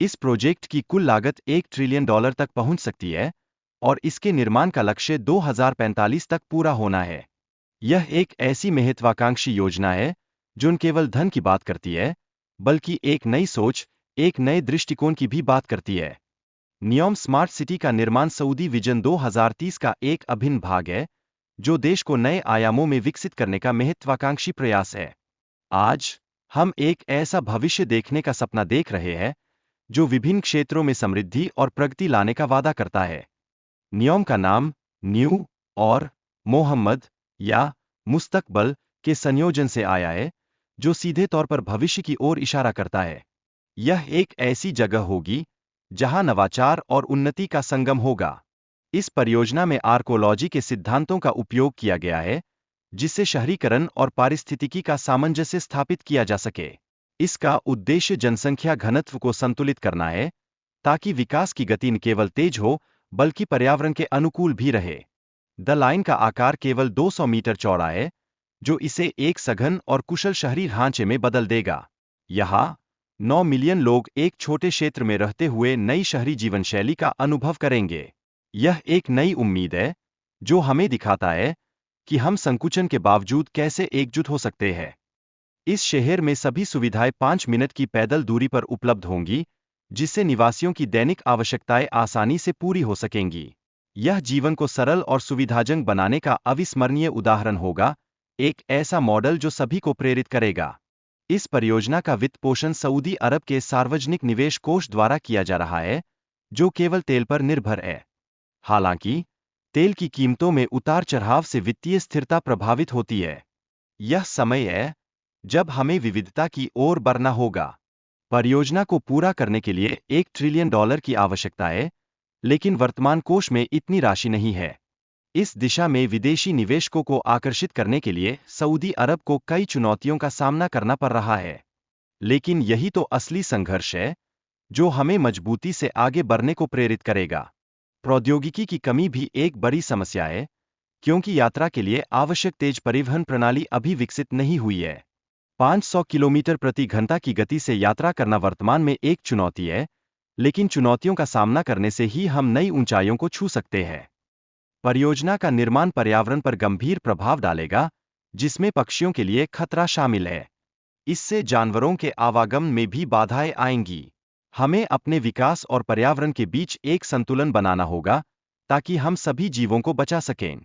इस प्रोजेक्ट की कुल लागत $1 ट्रिलियन तक पहुंच सकती है और इसके निर्माण का लक्ष्य 2045 तक पूरा होना है। यह एक ऐसी महत्वाकांक्षी योजना है जो न केवल धन की बात करती है, बल्कि एक नई सोच, एक नए दृष्टिकोण की भी बात करती है। नियोम स्मार्ट सिटी का निर्माण सऊदी विजन 2030 का एक अभिन्न भाग है, जो देश को नए आयामों में विकसित करने का महत्वाकांक्षी प्रयास है। आज हम एक ऐसा भविष्य देखने का सपना देख रहे हैं जो विभिन्न क्षेत्रों में समृद्धि और प्रगति लाने का वादा करता है। नियोम का नाम न्यू और मोहम्मद या मुस्तकबल के संयोजन से आया है, जो सीधे तौर पर भविष्य की ओर इशारा करता है। यह एक ऐसी जगह होगी जहां नवाचार और उन्नति का संगम होगा। इस परियोजना में आर्कोलॉजी के सिद्धांतों का उपयोग किया गया है, जिससे शहरीकरण और पारिस्थितिकी का सामंजस्य स्थापित किया जा सके। इसका उद्देश्य जनसंख्या घनत्व को संतुलित करना है, ताकि विकास की गति न केवल तेज हो, बल्कि पर्यावरण के अनुकूल भी रहे। द लाइन का आकार केवल 200 मीटर चौड़ा है, जो इसे एक सघन और कुशल शहरी ढांचे में बदल देगा। यहाँ 9 मिलियन लोग एक छोटे क्षेत्र में रहते हुए नई शहरी जीवन शैली का अनुभव करेंगे। यह एक नई उम्मीद है, जो हमें दिखाता है कि हम संकुचन के बावजूद कैसे एकजुट हो सकते हैं। इस शहर में सभी सुविधाएं 5 मिनट की पैदल दूरी पर उपलब्ध होंगी, जिससे निवासियों की दैनिक आवश्यकताएं आसानी से पूरी हो सकेंगी। यह जीवन को सरल और सुविधाजनक बनाने का अविस्मरणीय उदाहरण होगा, एक ऐसा मॉडल जो सभी को प्रेरित करेगा। इस परियोजना का वित्त पोषण सऊदी अरब के सार्वजनिक निवेश कोष द्वारा किया जा रहा है, जो केवल तेल पर निर्भर है। हालांकि तेल की कीमतों में उतार चढ़ाव से वित्तीय स्थिरता प्रभावित होती है। यह समय है जब हमें विविधता की ओर बढ़ना होगा। परियोजना को पूरा करने के लिए $1 ट्रिलियन की आवश्यकता है, लेकिन वर्तमान कोष में इतनी राशि नहीं है। इस दिशा में विदेशी निवेशकों को आकर्षित करने के लिए सऊदी अरब को कई चुनौतियों का सामना करना पड़ रहा है। लेकिन यही तो असली संघर्ष है, जो हमें मजबूती से आगे बढ़ने को प्रेरित करेगा। प्रौद्योगिकी की कमी भी एक बड़ी समस्या है, क्योंकि यात्रा के लिए आवश्यक तेज परिवहन प्रणाली अभी विकसित नहीं हुई है। 500 किलोमीटर प्रति घंटा की गति से यात्रा करना वर्तमान में एक चुनौती है, लेकिन चुनौतियों का सामना करने से ही हम नई ऊंचाइयों को छू सकते हैं। परियोजना का निर्माण पर्यावरण पर गंभीर प्रभाव डालेगा, जिसमें पक्षियों के लिए खतरा शामिल है। इससे जानवरों के आवागमन में भी बाधाएं आएंगी। हमें अपने विकास और पर्यावरण के बीच एक संतुलन बनाना होगा, ताकि हम सभी जीवों को बचा सकें।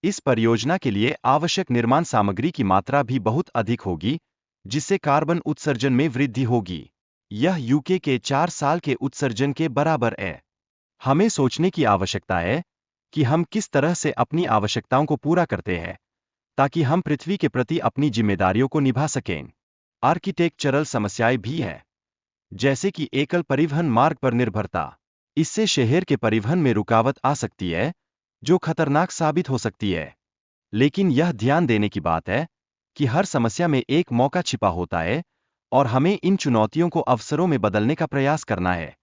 इस परियोजना के लिए आवश्यक निर्माण सामग्री की मात्रा भी बहुत अधिक होगी, जिससे कार्बन उत्सर्जन में वृद्धि होगी। यह यूके के 4 साल के उत्सर्जन के बराबर है। हमें सोचने की आवश्यकता है कि हम किस तरह से अपनी आवश्यकताओं को पूरा करते हैं, ताकि हम पृथ्वी के प्रति अपनी जिम्मेदारियों को निभा सकें। आर्किटेक्चरल समस्याएं भी हैं, जैसे कि एकल परिवहन मार्ग पर निर्भरता। इससे शहर के परिवहन में रुकावट आ सकती है, जो खतरनाक साबित हो सकती है। लेकिन यह ध्यान देने की बात है कि हर समस्या में एक मौका छिपा होता है, और हमें इन चुनौतियों को अवसरों में बदलने का प्रयास करना है।